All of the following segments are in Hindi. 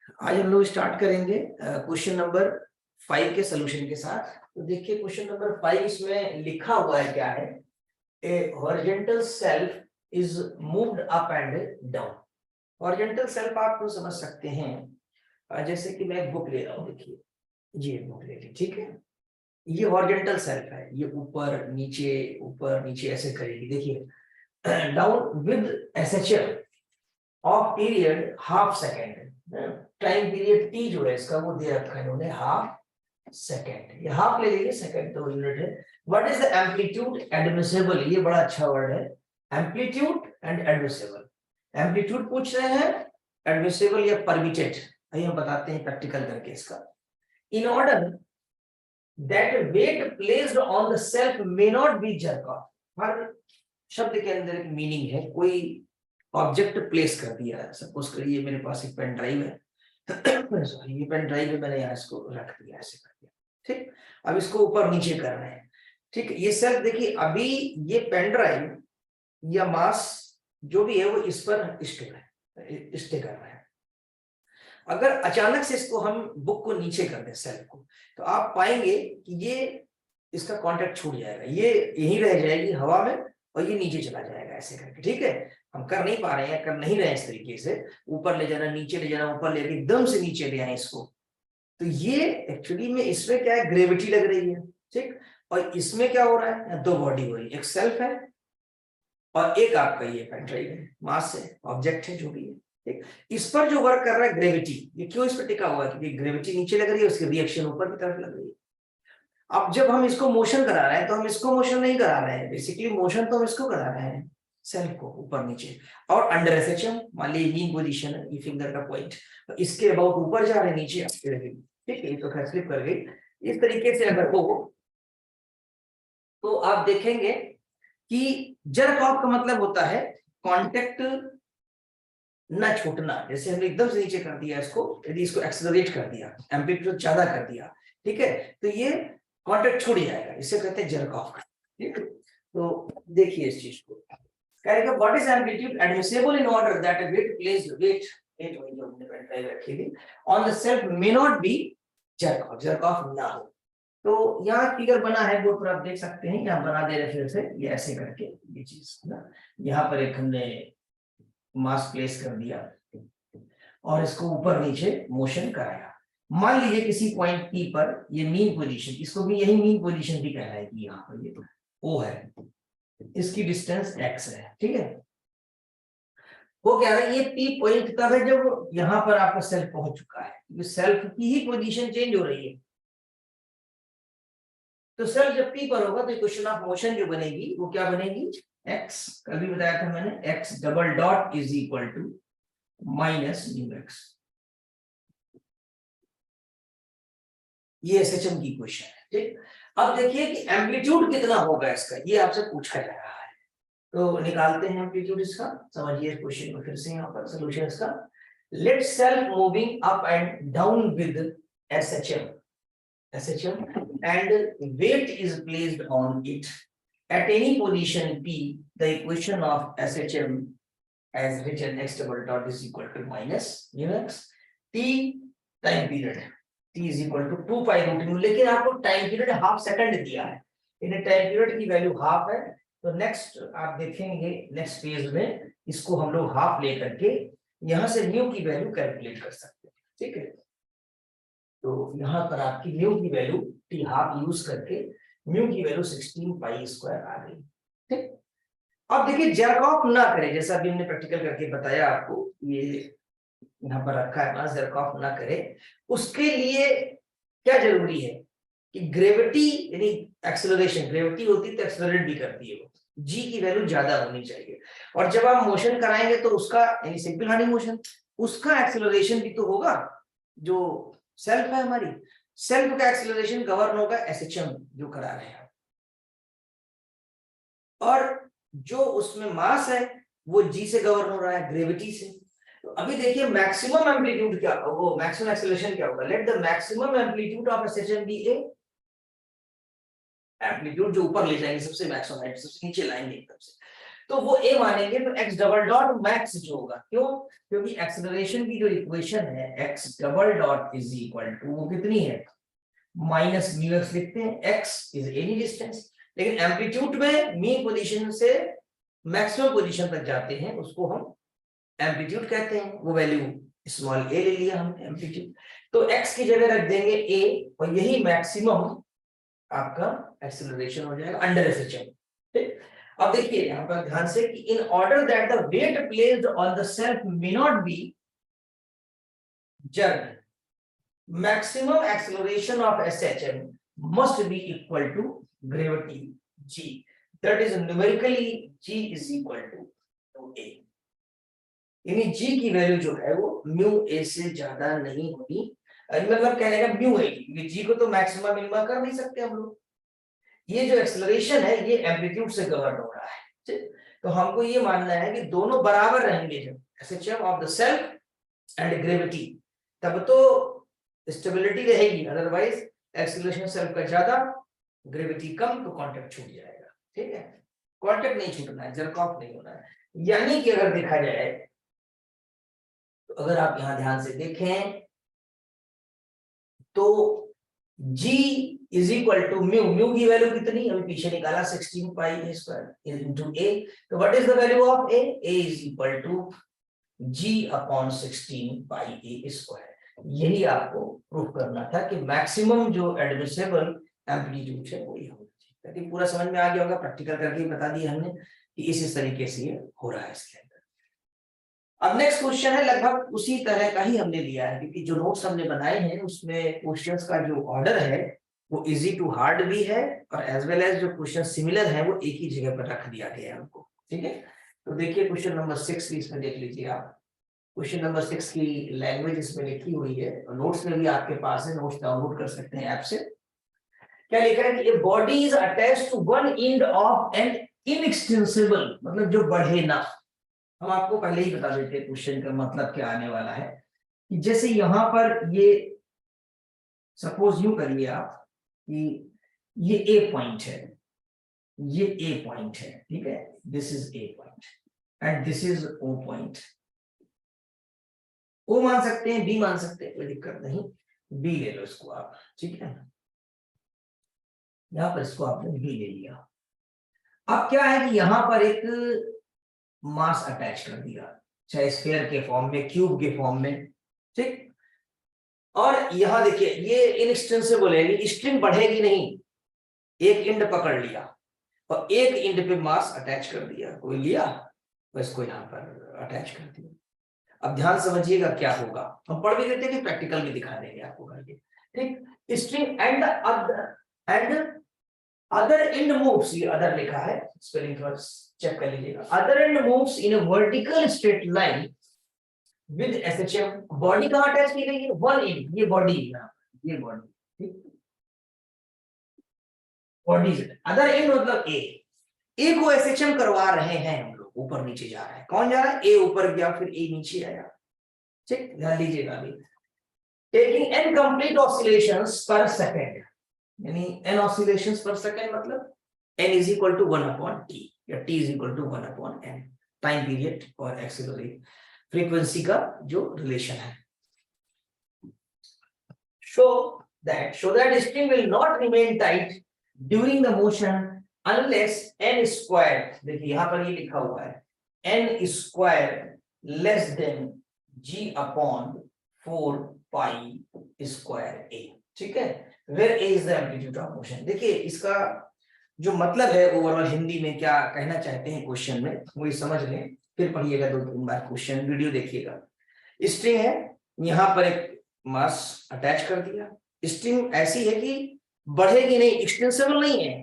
आज हम लोग स्टार्ट करेंगे क्वेश्चन नंबर 5 के सोल्यूशन के साथ। तो देखिए क्वेश्चन नंबर 5 इसमें लिखा हुआ है क्या है, ए horizontal self is moved up and down. Horizontal self आप तो समझ सकते हैं, जैसे कि मैं एक बुक ले रहा हूँ, देखिए ये बुक ले ली, ठीक है, ये हॉरिजॉन्टल सेल्फ है, ये ऊपर नीचे ऐसे करेगी। देखिए down with SHL of period half second, time period T जो है इसका वो दे रखा है इन्होंने हाफ सेकेंड, ये हाफ ले लीजिए, सेकेंड तो यूनिट है। What is the amplitude admissible, ये बड़ा अच्छा वर्ड है, एम्पलीट्यूड एंड एडमिसिबल। एम्पलीट्यूड पूछ रहे हैं, एडमिसिबल या परमिटेड, आइए हम बताते हैं प्रैक्टिकल करके इसका। In order that weight placed on the self may not be jerk off, हर शब्द के अंदर एक मीनिंग है, कोई ऑब्जेक्ट प्लेस कर दिया है, सपोज करिए मेरे पास एक पेन ड्राइव है सॉरी ये पेन ड्राइव है, मैंने यहाँ इसको रख दिया, ऐसे कर दिया, ठीक। अब इसको ऊपर नीचे कर रहे हैं, ठीक। ये सेल्फ देखिए, अभी ये पेन ड्राइव या मास जो भी है वो इस पर स्टे कर रहा है। अगर अचानक से इसको हम बुक को नीचे कर दें सेल्फ को, तो आप पाएंगे कि ये इसका कांटेक्ट छूट जाएगा, ये यहीं रह जाएगी हवा में और ये नीचे चला जाएगा ऐसे करके, ठीक है। हम कर नहीं पा रहे हैं, कर नहीं रहे हैं इस तरीके से, ऊपर ले जाना, नीचे ले जाना, ऊपर ले एकदम से नीचे ले आए इसको, तो ये एक्चुअली में इसमें क्या है, ग्रेविटी लग रही है, ठीक। और इसमें क्या हो रहा है, दो बॉडी हो रही है, एक सेल्फ है और एक आपका ये पेन ड्राइव है, मास है, ऑब्जेक्ट है जो भी है, ठीक। इस पर जो वर्क कर रहा है ग्रेविटी, ये क्यों इस पर टिका हुआ है, क्योंकि ग्रेविटी नीचे लग रही है, उसकी रिएक्शन ऊपर की तरफ लग रही है। अब जब हम इसको मोशन करा रहे हैं तो हम इसको मोशन नहीं करा रहे हैं, बेसिकली मोशन तो हम इसको करा रहे हैं, सेल्फ को ऊपर नीचे। और अंडर एसएचएम मान लीजिए नी पोजीशन है, ये फिंगर का पॉइंट, तो इसके अबाउट ऊपर जा रहे हैं, नीचे ठीक है, तो खैर स्लिप कर गई। इस तरीके से अगर हो तो आप देखेंगे कि जर्क ऑफ का मतलब होता है कांटेक्ट ना छूटना। जैसे हमने एकदम से नीचे कर दिया इसको, यदि इसको एक्सेलरेट कर दिया, एम्पलीट्यूड ज्यादा कर दिया, ठीक है, तो ये कांटेक्ट छूट जाएगा, इसे कहते हैं जर्क ऑफ, ठीक है। तो देखिए इस चीज को, कहेगा what is amplitude admissible in order that a weight placed on the self may not be jerk off ना हो। तो यहाँ फिगर बना है बोर्ड पर, आप देख सकते हैं, यहाँ बना दे रहे फिर से, ये ऐसे करके ये चीज ना, यहाँ पर एक हमने मास प्लेस कर दिया और इसको ऊपर नीचे मोशन कराया। मान लीजिए किसी पॉइंट पी पर ये मीन पोजीशन, इसको भी यही मीन पोजीशन भी कहलाएगी, यहाँ पर ये तो ओ है, इसकी डिस्टेंस एक्स है, ठीक है। वो कह रहा है ये पी पॉइंट तब है जब यहाँ पर आपका सेल्फ पहुंच चुका है, क्योंकि सेल्फ की ही पोजीशन चेंज हो रही है। तो सेल्फ जब पी पर होगा तो इक्वेशन ऑफ मोशन जो बनेगी वो क्या बनेगी, एक्स, कल भी बताया था मैंने, x double dot is equal to minus mu x. ये एसएचएम की क्वेश्चन है, ठीक। अब देखिए कि एम्पलीट्यूड कितना होगा इसका, ये आपसे पूछा जा रहा है, तो निकालते हैं एम्पलीट्यूड इसका। समझिए क्वेश्चन में फिर से, यहाँ पर सॉल्यूशन इसका, let shelf moving up and down with SHM and weight is placed on it at any position p, the equation of SHM as written x double dot is equal to minus mu x, t time period t is equal to 2 pi root mu, लेकिन आपको टाइम पीरियड हाफ सेकंड दिया है, इन्हें टाइम पीरियड की वैल्यू हाफ है, तो नेक्स्ट आप देखेंगे नेक्स्ट पेज में इसको हम लोग हाफ लेकर के यहां से म्यू की वैल्यू कैलकुलेट कर सकते हैं, ठीक है। तो यहाँ पर आपकी म्यू की वैल्यू टी हाफ यूज करके म्यू की वैल्यू 16 पाई स्क्वायर आ गई, ठीक। अब देखिए जर्क ऑफ ना करें, जैसा अभी हमने प्रैक्टिकल करके बताया आपको, ये यहाँ पर रखा है ना, जर्क ऑफ ना करे, उसके लिए क्या जरूरी है कि ग्रेविटी यानी एक्सेलरेशन, ग्रेविटी होती तो एक्सेलरेट भी करती है, वो जी की वैल्यू ज्यादा होनी चाहिए, और जब आप मोशन कराएंगे तो उसका यानी सिंपल हार्मोनिक मोशन, उसका एक्सेलरेशन भी तो होगा, जो सेल्फ है हमारी, सेल्फ का एक्सेलरेशन गवर्न होगा एसएचएम जो करा रहे हैं, और जो उसमें मास है वो जी से गवर्न हो रहा है, ग्रेविटी से। तो अभी देखिए मैक्सिमम एम्पलीट्यूड क्या होगा, वो मैक्सिमम एक्सेलरेशन क्या होगा, let the maximum amplitude of SHM be a, amplitude जो ऊपर ले जाएंगे सबसे मैक्सिमम हाइट, सबसे नीचे लाएंगे एकदम से, तो वो ए मानेंगे, तो एक्स डबल डॉट मैक्स जो होगा, क्यों? क्योंकि एक्सेलरेशन की जो इक्वेशन है x double dot is equal to वो कितनी है, माइनस म्यू एक्स लिखते हैं, एक्स इज एनी डिस्टेंस, लेकिन एम्पलीट्यूड में मी पोजीशन से मैक्सिमम पोजीशन तक जाते हैं उसको हम एम्पलीट्यूड कहते हैं, वो वैल्यू स्मॉल ए ले लिया हमने एम्पलीट्यूड, तो एक्स की जगह रख देंगे ए, और यही मैक्सिमम आपका एक्सेलरेशन हो जाएगा अंडर एसएचएम। ठीक, अब देखिए यहां पर ध्यान से कि in order that the weight placed on the self may not be jerked, maximum acceleration of SHM must be equal to gravity g, that is numerically g is equal to a, यानी g की वैल्यू जो है वो म्यू a से ज्यादा नहीं होगी, मतलब कहने का म्यू है, g को तो मैक्सिमम मिनिमम कर नहीं सकते हम लोग, ये जो एक्सेलरेशन है ये एम्पलीट्यूड से गवर्न हो रहा है, ठीक, तो हमको ये मानना है कि दोनों बराबर रहेंगे, जब SHM of the self and gravity, तब तो स्टेबिलिटी रहेगी, अदरवाइज एक्सेलरेशन सेल्फ का ज्यादा ग्रेविटी कम तो कांटेक्ट छूट जाएगा, ठीक है, कांटेक्ट नहीं छूटना है, जर्क ऑफ नहीं होना है, यानी कि अगर देखा जाए तो अगर आप यहां ध्यान से देखें तो g is equal to mu, mu की वैल्यू कितनी अभी पीछे निकाला 16 pi a square into a, तो what is the value of a, a is equal to g upon 16 pi a square, यही आपको प्रूफ करना था कि मैक्सिमम जो एडमिसिबल एम्पलीट्यूड है वो ये होना चाहिए, ताकि पूरा समझ में आ गया होगा, प्रैक्टिकल करके बता दिया हमने कि इस तरीके से ये हो रहा है इसके अंदर। अब नेक्स्ट क्वेश्चन है, लगभग उसी तरह का ही हमने लिया है, क्योंकि जो नोट्स हमने बनाए हैं उसमें क्वेश्चंस का जो ऑर्डर है वो इजी टू हार्ड भी है, और एज वेल एज जो क्वेश्चन सिमिलर है वो एक ही जगह पर रख दिया गया है हमको, ठीक है। तो देखिए क्वेश्चन नंबर 6 इसमें देख लीजिए आप, क्वेश्चन नंबर 6 की लैंग्वेज इसमें लिखी हुई है, और नोट्स में भी आपके पास है, नोट्स डाउनलोड कर सकते हैं ऐप से। क्या लिखा है कि body is attached to one end of an inextensible, मतलब जो बढ़े ना, हम आपको पहले ही बता देते हैं क्वेश्चन का मतलब क्या आने वाला है, कि जैसे यहां पर ये सपोज यूं करिए आप कि ये ए पॉइंट है, ये ए पॉइंट है, ठीक है, this is a point and this is O point, O मान सकते हैं, बी मान सकते हैं, कोई दिक्कत नहीं, बी ले लो इसको आप, ठीक है, यहां पर इसको आपने बी ले लिया। अब क्या है कि यहां पर एक मास अटैच कर दिया, चाहे स्फीयर के फॉर्म में, क्यूब के फॉर्म में, ठीक, और यहां देखिए ये इनएक्सटेंसिबल है, स्ट्रिंग बढ़ेगी नहीं, एक एंड पकड़ लिया और एक एंड पे मास अटैच कर दिया, कोई लिया तो इसको यहां पर अटैच कर दिया। अब ध्यान समझिएगा क्या होगा, हम पढ़ भी लेते हैं कि प्रैक्टिकल में दिखा देंगे आपको करके, ठीक, string and other and moves, ये अदर लिखा है, स्पेलिंग थोड़ा चेक कर लीजिएगा, other and moves in a vertical straight line with SHM, body कहां अटैच की गई है, वन एंड, ये बॉडी है, ये बॉडी, ठीक, बॉडी अदर एंड मतलब ए को एसएचएम करवा रहे हैं हम लोग, ऊपर नीचे जा रहा है, कौन जा रहा है, ए ऊपर गया फिर ए नीचे आया, ठीक, ध्यान दीजिएगा अभी, taking an complete oscillations per second, यानी n oscillations per second मतलब n is equal to 1 upon t या t is equal to 1 upon n, time period और एक्सेलरेशन फ्रीक्वेंसी का जो रिलेशन है। show that string will not remain tight during the motion unless n square, देखिए यहां पर ये लिखा हुआ है n square less than g upon 4 pi square a, ठीक है, where a is the amplitude of motion। देखिए इसका जो मतलब है ओवरऑल हिंदी में क्या कहना चाहते हैं क्वेश्चन में, वो समझ लें, फिर पढ़िएगा 2-3 बार क्वेश्चन, वीडियो देखिएगा। स्ट्रिंग है, यहां पर एक मास अटैच कर दिया, स्ट्रिंग ऐसी है कि बढ़ेगी नहीं, एक्सटेंसिबल नहीं है,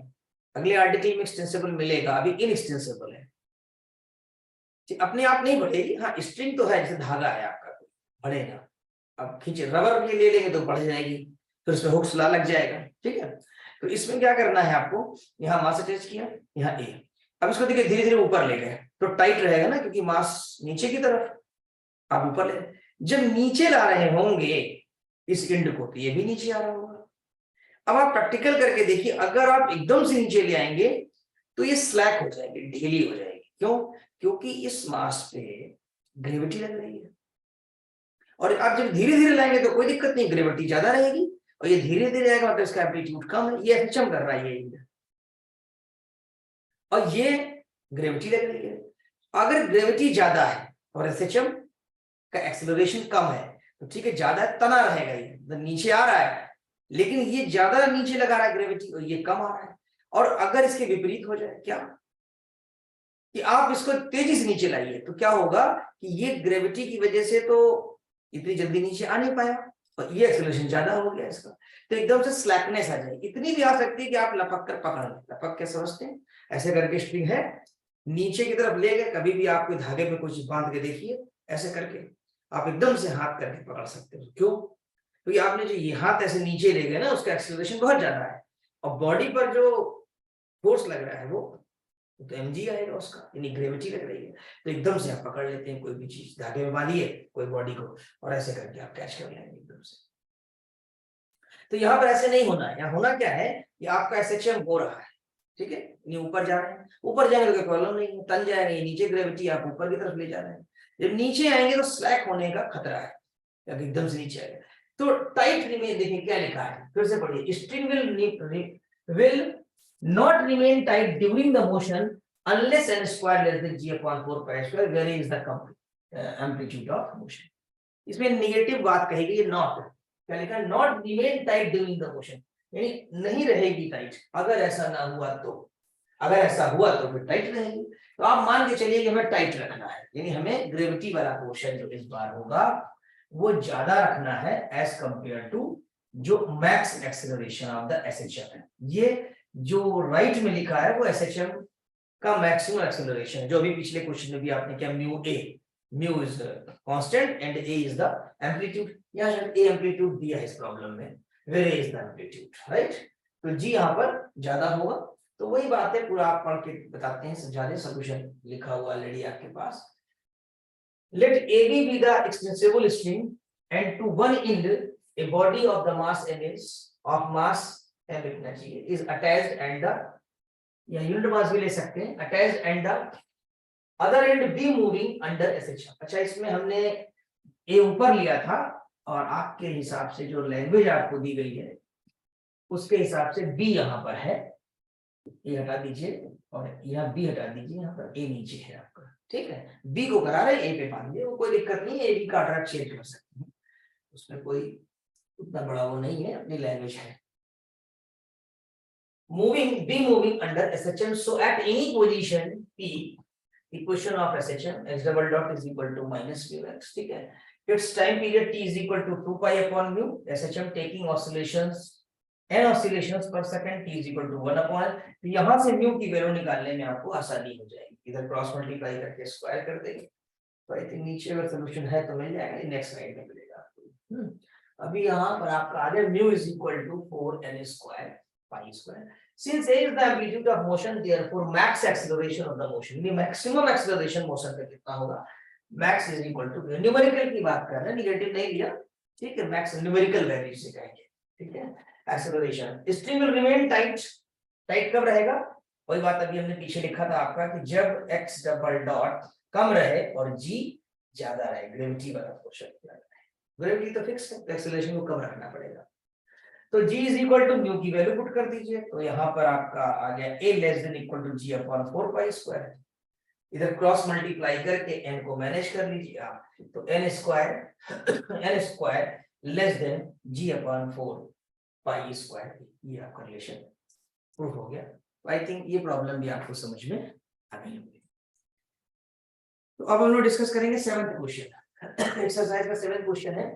अगले आर्टिकल में एक्सटेंसिबल मिलेगा, अभी इनएक्सटेंसिबल है, अपने आप नहीं बढ़ेगी, हाँ स्ट्रिंग तो है, जैसे धागा है आपका, बढ़ेगा, अब खींचे रबर के ले लेंगे तो बढ़ जाएगी, फिर उसमें हुक्स लग जाएगा, ठीक है। तो इसमें क्या करना है आपको, यहाँ मास अटैच किया, यहाँ ए, अब इसको देखिए धीरे धीरे ऊपर ले गए तो टाइट रहेगा ना, क्योंकि मास नीचे की तरफ, आप ऊपर ले, जब नीचे ला रहे होंगे इस एंड को तो ये भी नीचे आ रहा होगा। अब आप प्रैक्टिकल करके देखिए, अगर आप एकदम से नीचे ले आएंगे तो ये स्लैक हो जाएगी, ढीली हो जाएगी, क्यों? क्योंकि इस मास पे ग्रेविटी लग रही है, और आप जब धीरे धीरे लाएंगे तो कोई दिक्कत नहीं, ग्रेविटी ज्यादा रहेगी, और ये धीरे धीरे आएगा तो इसका एम्पलीट्यूड कम है, ये एसएचएम कर रहा है ये, और ये ग्रेविटी लग रही है। अगर ग्रेविटी ज्यादा है और एसएचएम का एक्सेलरेशन कम है तो ठीक है, ज्यादा तना रहेगा, ये तो नीचे आ रहा है, लेकिन ये ज्यादा नीचे लगा रहा है ग्रेविटी और ये कम आ रहा है। और अगर इसके विपरीत हो जाए, क्या कि आप इसको तेजी से नीचे लाइए, तो क्या होगा कि ये ग्रेविटी की वजह से तो इतनी जल्दी नीचे आ नहीं पाया, और ये एक्सेलरेशन ज्यादा हो गया इसका, तो एकदम से स्लैकनेस आ जाएगी। इतनी भी आ सकती है कि आप लपक कर पकड़ लें। लपक क्या समझते हैं? ऐसे करके स्ट्रिंग है, नीचे की तरफ ले गए, कभी भी आप कोई धागे में कुछ बांध के देखिए, ऐसे करके आप एकदम से हाथ करके पकड़ सकते हो। क्यों? क्योंकि आपने जो ये हाथ ऐसे नीचे ले गए ना, उसका एक्सेलरेशन बहुत ज्यादा है, और बॉडी पर जो फोर्स लग रहा है वो तो mg आएगा उसका, यानी ग्रेविटी लग रही है, तो एकदम से आप पकड़ लेते हैं कोई भी चीज, धागे में बांधिए कोई बॉडी को, और ऐसे करके आप कैच कर लेंगे एकदम से। तो यहाँ पर ऐसे नहीं होना है, यहाँ होना क्या है कि आपका एसएचएम हो रहा है, ठीक है, ये ऊपर जा रहे हैं, ऊपर जाएंगे तो कोई प्रॉब्लम नहीं है, तन जाएंगे, ये नीचे ग्रेविटी आप ऊपर की तरफ ले जा रहे हैं, जब नीचे आएंगे तो स्लैक होने का खतरा है, जब एकदम से नीचे आएगा तो टाइट रिमेन। देखिए क्या लिखा है, फिर से पढ़िए, string will not remain tight during the motion unless n square less than g upon 4 pi square varies the amplitude of motion। इसमें नेगेटिव बात कही गई है, नॉट, क्या लिखा है, not remain tight during the motion, यानी नहीं रहेगी टाइट, अगर ऐसा ना हुआ तो, अगर ऐसा हुआ तो फिर टाइट रहेगी। तो आप मान के चलिए कि हमें टाइट रखना है, यानी हमें ग्रेविटी वाला पोर्शन जो इस बार होगा वो ज्यादा रखना है एज कंपेयर टू जो max acceleration of the SHM है। ये जो राइट में लिखा है वो एसएचएम का मैक्सिमम एक्सेलरेशन है, जो अभी पिछले क्वेश्चन में भी आपने क्या, mu a, mu is constant and a is the amplitude, यहाँ ए एम्पलीट्यूड दिया है इस प्रॉब्लम में, where a is the amplitude, right. तो जी यहाँ पर ज्यादा होगा, तो वही बात है, पूरा आप पढ़ के बताते हैं, समझा दें, सोल्यूशन लिखा हुआ ऑलरेडी आपके पास। Let AB be the extensible string and to one end a body of the mass m लिखना चाहिए is attached and the, या यूनिट मास भी ले सकते हैं, attached and the other end be moving under SHM। अच्छा, इसमें हमने A ऊपर लिया था, और आपके हिसाब से जो लैंग्वेज आपको दी गई है उसके हिसाब से B यहाँ पर है, ये हटा दीजिए और यहाँ B हटा दीजिए, यहाँ पर A नीचे है आपका, ठीक है। बी को करा रहे ए पे बांधिए, वो कोई दिक्कत नहीं है, ए बी का एड्रेस चेंज कर सकते हैं, उसमें कोई उतना बड़ा वो नहीं है, अपनी लैंग्वेज है। Moving B moving under SHM, so at any position P equation of SHM x double dot is equal to minus mu x, ठीक है। Its time period t is equal to 2 pi upon mu, SHM taking oscillations n oscillations per second, t is equal to 1 upon, तो यहां से म्यू की वैल्यू निकालने में आपको आसानी हो जाएगी, इधर क्रॉस मल्टीप्लाई करके स्क्वायर कर देंगे, तो आई थिंक नीचे अगर सॉल्यूशन है तो मिल जाएगा, नेक्स्ट स्लाइड में मिलेगा आपको। अभी यहाँ पर आपका आ गया mu is equal to 4n square pi square, since a is the amplitude of motion therefore max acceleration of the motion, ये मैक्सिमम एक्सेलरेशन मोशन पे कितना होगा, max is equal to, numerical की बात कर रहे हैं, नेगेटिव नहीं लिया, ठीक है, मैक्स न्यूमेरिकल वैल्यू से कहेंगे, ठीक है। Acceleration, string will remain tight, tight कब रहेगा, वही बात अभी हमने पीछे लिखा था आपका कि जब x डबल डॉट कम रहे और g ज्यादा रहे, ग्रेविटी वाला पोर्शन ज्यादा रहे, ग्रेविटी तो फिक्स है, एक्सेलरेशन को कम रखना पड़ेगा। तो g is equal to mu की वैल्यू पुट कर दीजिए, तो यहाँ पर आपका आ गया a less than equal to g upon 4 pi square, इधर क्रॉस मल्टीप्लाई करके n को मैनेज कर लीजिए आप, तो n square less than g upon 4 pi square, ये आपका रिलेशन प्रूफ हो गया। आई थिंक ये प्रॉब्लम भी आपको समझ में आ गई होगी। तो अब हम लोग डिस्कस करेंगे 7th क्वेश्चन, एक्सरसाइज का 7th क्वेश्चन है,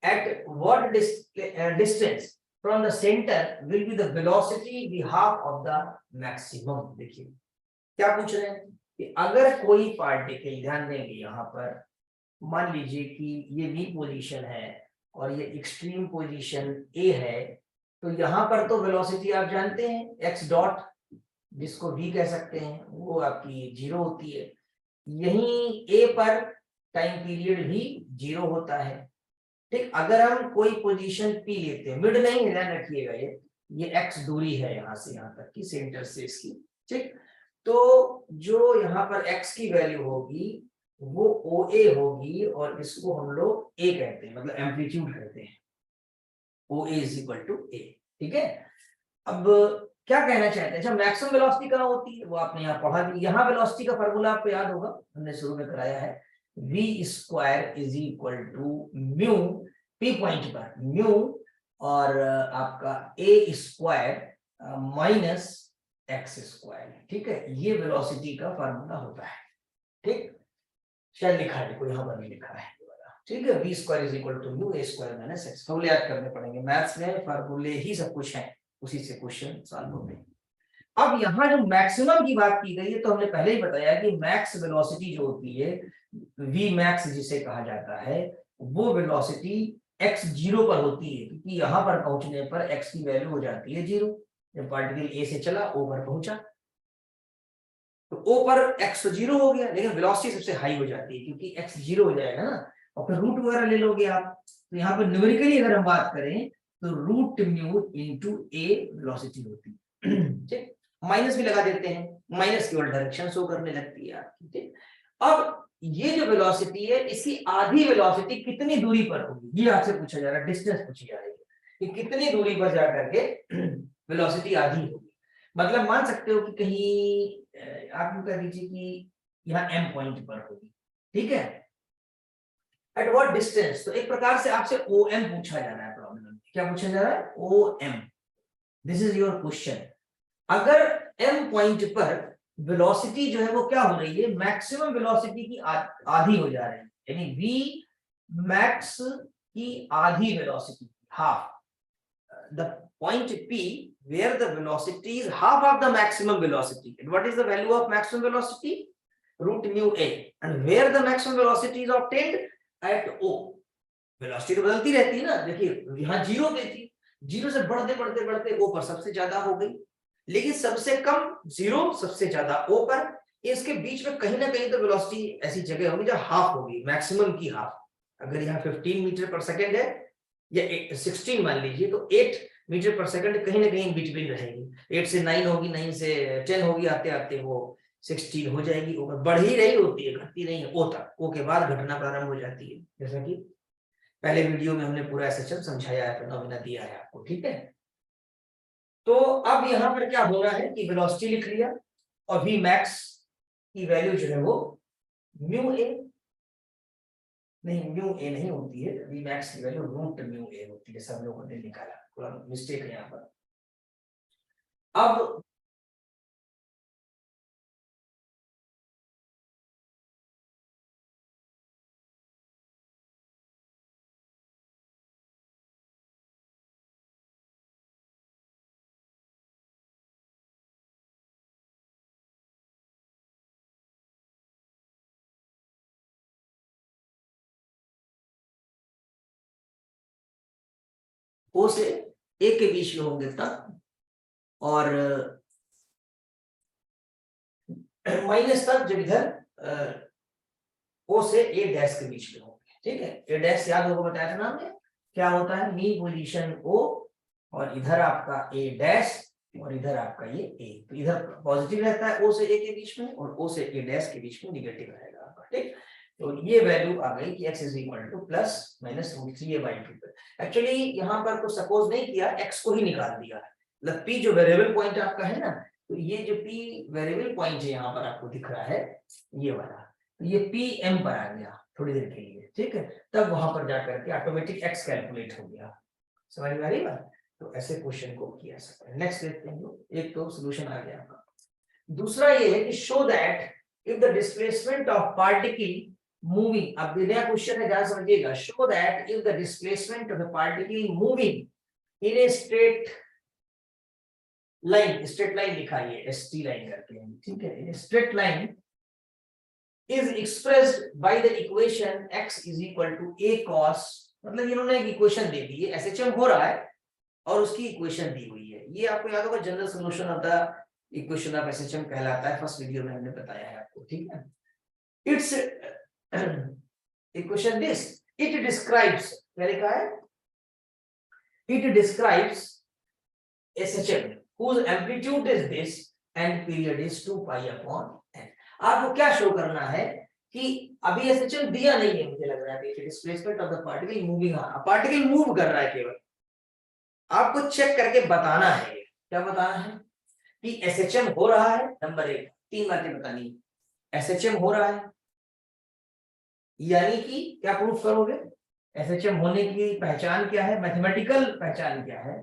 at what distance from the centre will be the velocity be half of the maximum. देखिए क्या पूछ रहे हैं कि अगर कोई पार्टिकल, ध्यान देंगे यहाँ पर, मान लीजिए कि ये बी पोजीशन है और ये एक्सट्रीम पोजीशन ए है, तो यहाँ पर तो वेलोसिटी आप जानते हैं x डॉट, जिसको v कह सकते हैं, वो आपकी 0 होती है, यहीं a पर टाइम पीरियड भी 0 होता है, ठीक। अगर हम कोई पोजीशन p लेते हैं, मिड नहीं, ध्यान रखिएगा, ये x दूरी है यहाँ से यहाँ तक की, सेंटर से इसकी, ठीक। तो जो यहाँ पर x की वैल्यू होगी वो OA होगी, और इसको हम लोग A कहते हैं, मतलब एम्पलीट्यूड कहते हैं, OA is equal to A। ठीक है, अब क्या कहना चाहते हैं, अच्छा मैक्सिमम वेलोसिटी कहाँ होती है वो आपने यहाँ पढ़ा भी। यहाँ वेलोसिटी का फार्मूला आपको याद होगा, हमने शुरू में कराया है, v square is equal to mu, p point पर म्यू और आपका a square minus x square. ठीक है, ये वेलोसिटी का फार्मूला होता है। ठीक, शायद लिखा है, कोई यहाँ पर नहीं लिखा है। ठीक है, v square is equal to mu a square minus x. फॉर्मूले याद करने पड़ेंगे, मैथ्स में फार्मूले ही सब कुछ है, उसी से क्वेश्चन सॉल्व होते हैं। अब यहाँ जो मैक्सिमम की बात की गई है, तो हमने पहले ही बताया कि मैक्स वेलोसिटी जो होती है, v मैक्स जिसे कहा जाता है, वो वेलोसिटी x जीरो पर होती है, क्योंकि यहाँ पर पहुंचने पर x की वैल्यू हो जाती है जीरो। जब पार्टिकल a से चला o पर पहुंचा, तो o पर x तो जीरो हो गया, लेकिन वेलोसिटी सबसे हाई हो जाती है क्योंकि x जीरो हो जाएगा ना, और फिर रूट वगैरह ले लोगे आप। तो यहाँ पर न्यूमेरिकली अगर हम बात करें तो root mu into a velocity होती है। ठीक, माइनस भी लगा देते हैं, माइनस केवल डायरेक्शन शो करने लगती है आपकी। ठीक, अब ये जो वेलोसिटी है, इसकी आधी वेलोसिटी कितनी दूरी पर होगी, ये आपसे पूछा जा रहा है, डिस्टेंस पूछी जा रही है कि कितनी दूरी पर जाकर के वेलोसिटी आधी होगी। मतलब मान सकते हो कि कहीं आप यूं कह दीजिए कि यहाँ m पॉइंट पर होगी। ठीक है, एट व्हाट डिस्टेंस, तो एक प्रकार से आपसे OM पूछा जा रहा है प्रॉब्लम में। क्या पूछा जा रहा है? OM, this is your question. अगर m पॉइंट पर वेलोसिटी जो है वो क्या हो रही है, मैक्सिमम वेलोसिटी की आधी हो जा रही है, यानी v मैक्स की आधी velocity, half the point P where the velocity is half of the maximum velocity. And what is the value of maximum velocity? Root mu a. And where the maximum velocity is obtained? At O. Velocity तो बदलती रहती है ना, देखिए यहाँ जीरो पे थी, जीरो से बढ़ते बढ़ते बढ़ते O पर सबसे ज्यादा हो गई, लेकिन सबसे कम जीरो, सबसे ज्यादा O पर। इसके बीच में कहीं ना कहीं तो वेलोसिटी ऐसी जगह होगी जहाँ हाफ होगी, मैक्सिमम की हाफ। अगर यहाँ 15 मीटर पर सेकेंड है या 16 मान लीजिए, तो 8 मीटर पर सेकंड कहीं ना कहीं बिटवीन रहेगी। 8 से 9 होगी, 9 से 10 होगी, आते आते वो 16 हो जाएगी। ऊपर बढ़ ही रही होती है, घटती नहीं है ओ तक। ओ के बाद घटना प्रारंभ हो जाती है, जैसा कि पहले वीडियो में हमने पूरा एसएचएम समझाया है, फिनोमेना दिया है आपको। ठीक है, तो अब यहाँ पर क्या हो रहा है कि वेलोसिटी लिख लिया, और v मैक्स की वैल्यू जो है वो म्यू ए, नहीं म्यू ए नहीं होती है, v मैक्स की वैल्यू रूट म्यू ए होती है, सब लोगों ने निकाला, थोड़ा मिस्टेक है यहाँ पर। अब ओ से ए के बीच में होंगे तक, और माइनस तक जब इधर ओ से ए डैश के बीच में होंगे। ठीक है, ए डैश याद होगा, बताया था ना हमने, क्या होता है, मी पोजीशन ओ, और इधर आपका ए डैश, और इधर आपका ये ए। तो इधर पॉजिटिव रहता है ओ से ए के बीच में, और ओ से ए डैश के बीच में निगेटिव रहेगा आपका। ठीक, तो ये वैल्यू आ गई कि x is equal to plus minus root 3a/2। Actually यहाँ पर तो सपोज नहीं किया, x को ही निकाल दिया है, मतलब p जो वेरिएबल पॉइंट आपका है ना, तो ये जो p वेरिएबल पॉइंट है यहाँ पर आपको दिख रहा है, ये वाला, तो ये pm पर आ गया थोड़ी देर के लिए। ठीक है, तब वहां पर जाकर के ऑटोमेटिक x कैलकुलेट हो गया। समझ में आ रही बात? तो ऐसे क्वेश्चन को किया सकते हैं। नेक्स्ट देखते हैं, एक तो सोल्यूशन आ गया आपका। दूसरा ये है कि show that if the displacement of particle moving, अब नया क्वेश्चन है, ध्यान समझिएगा, show that if the displacement of a particle moving in a straight line, straight line लिखा है एसटी लाइन करके, ठीक है, in straight line is expressed by the equation x is equal to a cos, मतलब इन्होंने एक इक्वेशन दे दी है, एसएचएम हो रहा है और उसकी इक्वेशन दी हुई है। ये आपको याद होगा, general solution of the equation of SHM कहलाता है, फर्स्ट वीडियो में हमने बताया है आपको। ठीक है, it's equation this, it describes, क्या लिखा है, it describes SHM whose amplitude is this and period is 2 pi upon n। आपको क्या शो करना है कि अभी एसएचएम दिया नहीं है, मुझे लग रहा है displacement of the particle moving, particle move कर रहा है, केवल आपको चेक करके बताना है। क्या बताना है कि एसएचएम हो रहा है, नंबर 1 तीन बातें बतानी है। एसएचएम हो रहा है यानी कि क्या प्रूफ करोगे, एसएचएम होने की पहचान क्या है, मैथमेटिकल पहचान क्या है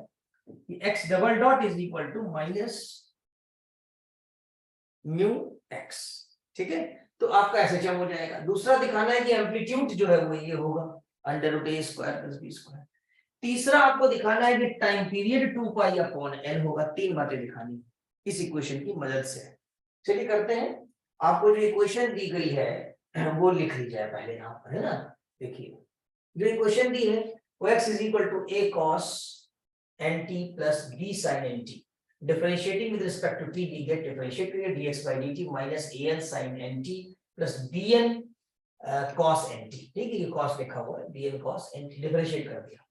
कि x double dot is equal to minus mu x। ठीक है, तो आपका एसएचएम हो जाएगा। दूसरा दिखाना है कि एम्पलीट्यूड जो है वो ये होगा under root a square plus b square. तीसरा आपको दिखाना है कि time period 2 pi upon n होगा। तीन बातें दिखानी इस इक्वेशन की मदद से। चलिए करते हैं। आपको जो इक्वेशन दी गई है वो लिख ली जाए पहले यहाँ पर, है ना। देखिए जो इक्वेशन दी है वो x is equal to a cos nt plus b sin nt, differentiating with respect to t we get differentiate करिए dx by dt minus an sin nt plus bn cos nt। ठीक है, ये cos लिखा हुआ है, bn cos nt डिफरेंशिएट कर दिया।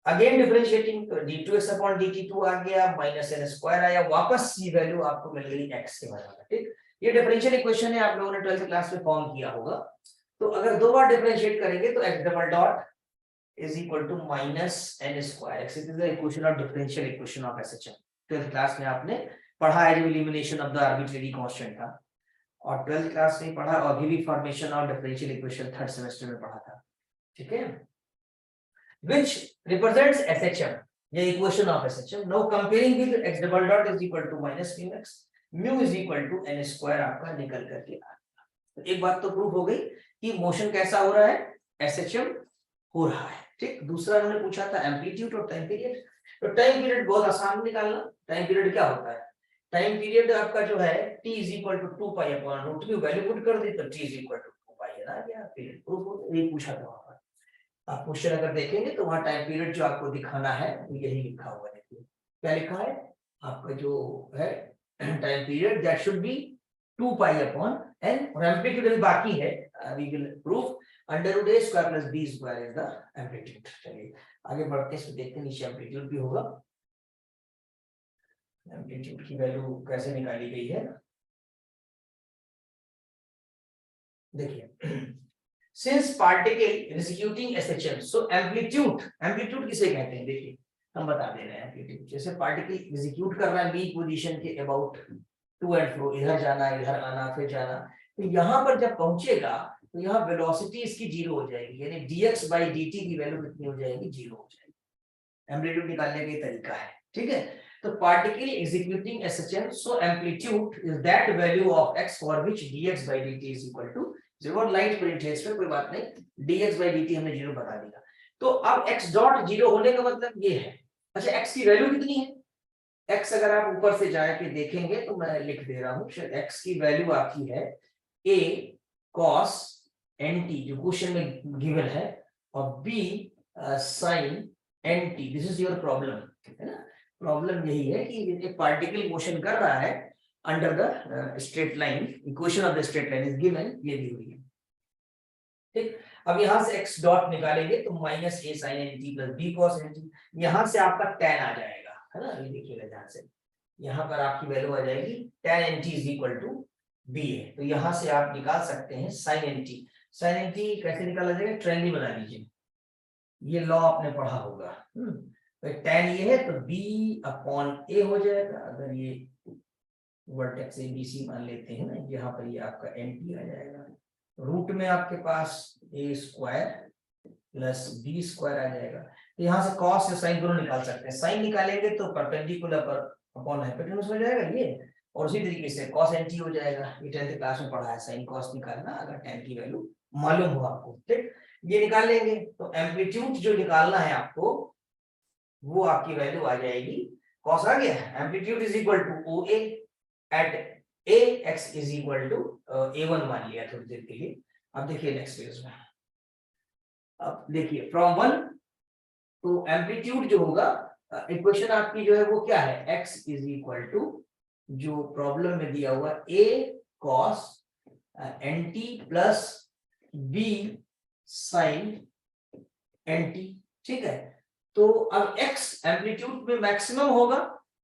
अगेन डिफरेंशिएटिंग तो d2x अपॉन dt2 आ गया, माइनस n स्क्वायर आया, वापस ये वैल्यू आपको मिल गई x के बराबर। ठीक, ये डिफरेंशियल इक्वेशन है, आप लोगों ने 12th क्लास में फॉर्म किया होगा। तो अगर दो बार डिफरेंशिएट करेंगे तो x double dot is equal to minus n square x। It is the equation of differential equation of SHM। 12th class में आपने पढ़ा है, जो elimination of the arbitrary constant था, और 12th क्लास में पढ़ा, और भी formation of differential equation 3rd semester में पढ़ा था। ठीक है, which represents SHM, ये equation of SHM। now comparing with x double dot is equal to minus mu x, mu is equal to n square आपका निकल करके आ गया। तो एक बात तो प्रूफ हो गई कि मोशन कैसा हो रहा है, SHM हो रहा है। ठीक, दूसरा उन्होंने पूछा था एम्पलीट्यूड और टाइम पीरियड। तो टाइम पीरियड बहुत आसान निकालना। टाइम पीरियड क्या होता है, टाइम पीरियड आपका जो है t is equal to 2 pi upon root में वैल्यू पुट कर दी तो t is equal to 2 pi है ना, क्या पीरियड प्रूफ हो। ये पूछा था वहां पर, आप क्वेश्चन अगर देखेंगे तो वहां टाइम पीरियड जो आपको दिखाना है वो यही लिखा हुआ है। देखिए क्या लिखा है आपका जो है time period that should be 2 pi upon n, और एम्पलीट्यूड बाकी है, we will proof under root a square plus b square is the amplitude. चलिए आगे बढ़ते हैं, इसमें देखते हैं नीचे एम्पलीट्यूड भी होगा। एम्पलीट्यूड की वैल्यू कैसे निकाली गई है, देखिए since particle executing SHM, so amplitude, amplitude किसे कहते हैं, देखिए हम बता दे रहे हैं। एम्पलीट्यूड जैसे पार्टिकल एग्जीक्यूट कर रहा है बी पोजीशन के अबाउट टू एंड फ्रो, इधर जाना इधर आना फिर जाना, तो यहाँ पर जब पहुंचेगा तो यहाँ वेलोसिटी इसकी जीरो हो जाएगी, यानी dx by dt की वैल्यू कितनी हो जाएगी, जीरो हो जाएगी। एम्पलीट्यूड निकालने का तरीका है। ठीक है, तो particle executing SHM, so amplitude is that value of x for which dx by dt is equal to zero. Light print है इसमें, कोई बात नहीं, dx by dt हमने जीरो बता दिया। तो अब x डॉट जीरो होने का मतलब ये है। अच्छा x की वैल्यू कितनी है, x अगर आप ऊपर से जाके देखेंगे तो मैं लिख दे रहा हूँ, x की वैल्यू आपकी है a cos nt जो क्वेश्चन में गिवन है, और b sin nt, this is your problem, है ना। प्रॉब्लम यही है कि एक पार्टिकल मोशन कर रहा है under the straight line, equation of the straight line is given, ये दी हुई है। ठीक, अब यहां से x डॉट निकालेंगे तो minus a sin nt plus b cos nt, यहां से आपका tan आ जाएगा, है ना। ये देखिएगा ध्यान से, यहाँ पर आपकी वैल्यू आ जाएगी tan nt is equal to b है, तो यहां से आप निकाल सकते हैं sin nt। sin nt कैसे निकाला जाएगा, ट्रायंगल बना लीजिए, ये लॉ आपने पढ़ा होगा। तो tan ये है तो b अपॉन a हो जाएगा, अगर ये वर्टेक्स ABC मान लेते हैं ना, यहाँ पर ये आपका nt आ जाएगा, रूट में आपके पास a square plus b square आ जाएगा। तो यहाँ से cos या sin दोनों निकाल सकते हैं, sin निकालेंगे तो परपेंडिकुलर पर अपॉन हाइपोटेन्यूज हो जाएगा ये, और उसी तरीके से cos nt हो जाएगा। ये 10th क्लास में पढ़ा है, sin cos निकालना अगर tan की वैल्यू मालूम हो आपको। ठीक, ये निकाल लेंगे तो एम्पलीट्यूड जो निकालना है आपको वो आपकी वैल्यू आ जाएगी, cos आ गया, amplitude is equal to OA at a x is equal to a1 मान लिया थोड़ी देर के लिए। अब देखिए नेक्स्ट पेज में, अब देखिए फ्रॉम 1 तो एम्पलीट्यूड जो होगा, इक्वेशन आपकी जो है वो क्या है, x इज इक्वल टू जो प्रॉब्लम में दिया हुआ a cos nt plus b sin nt। ठीक है, तो अब x एम्पलीट्यूड में मैक्सिमम होगा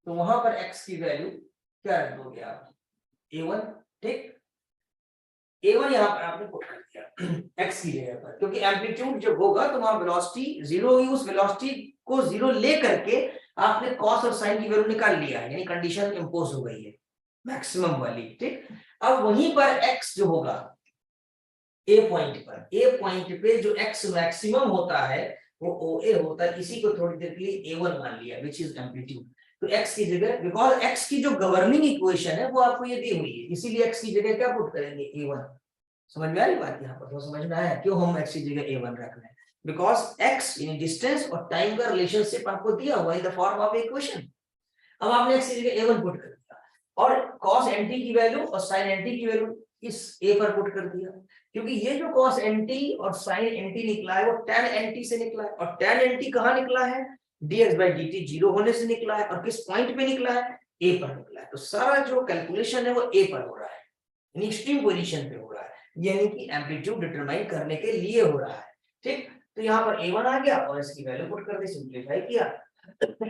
तो वहां पर x की वैल्यू क्या रख दोगे आप, A1, ठीक। A1 यहाँ पर आपने पुट कर दिया x की जगह पर, क्योंकि एम्पलीट्यूड जब होगा तो वहां वेलोसिटी जीरो होगी, उस वेलोसिटी को जीरो ले करके आपने कॉस और साइन की वैल्यू निकाल लिया है, यानी कंडीशन इंपोज हो गई है मैक्सिमम वाली, ठीक। अब वहीं पर x जो होगा ए पॉइंट पे जो x मैक्सिमम होता है वो OA होता है, इसी को थोड़ी देर के लिए A1 मान लिया, विच इज एम्पलीट्यूड। तो x की जगह, बिकॉज x की जो गवर्निंग इक्वेशन है वो आपको ये दी हुई है, इसीलिए x की जगह क्या पुट करेंगे, A1। समझ में आ रही बात, यहाँ पर तो समझ में आया क्यों हम x की जगह A1 रख रहे हैं, बिकॉज x इन डिस्टेंस और टाइम का रिलेशनशिप आपको दिया हुआ in the form of equation. अब आपने x की जगह A1 पुट कर दिया और cos nt की वैल्यू और sin nt की वैल्यू इस a पर पुट कर दिया, क्योंकि ये जो cos nt और sin nt निकला है वो tan nt से निकला है, और tan nt कहाँ निकला है, dx by dt जीरो होने से निकला है, और किस पॉइंट पे निकला है, a पर निकला है। तो सारा जो कैलकुलेशन है वो a पर हो रहा है, यानी एक्सट्रीम पोजीशन पे हो रहा है, यानी कि एम्पलीट्यूड डिटरमाइन करने के लिए हो रहा है, ठीक। तो यहाँ पर A1 आ गया और इसकी वैल्यू पुट कर दी, सिंपलीफाई किया,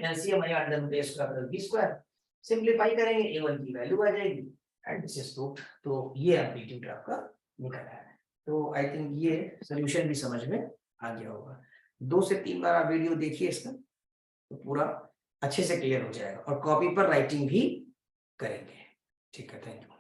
एलसीएम आया under root a square plus b square, simplify करेंगे A1 की वैल्यू आ जाएगी एंड दिस इज प्रूव्ड। तो ये एम्पलीट्यूड आपका निकल आया है। तो आई थिंक ये सॉल्यूशन भी समझ में आ गया होगा। 2 से 3 बार आप वीडियो देखिए इसका, तो पूरा अच्छे से क्लियर हो जाएगा, और कॉपी पर राइटिंग भी करेंगे, ठीक है, थैंक यू।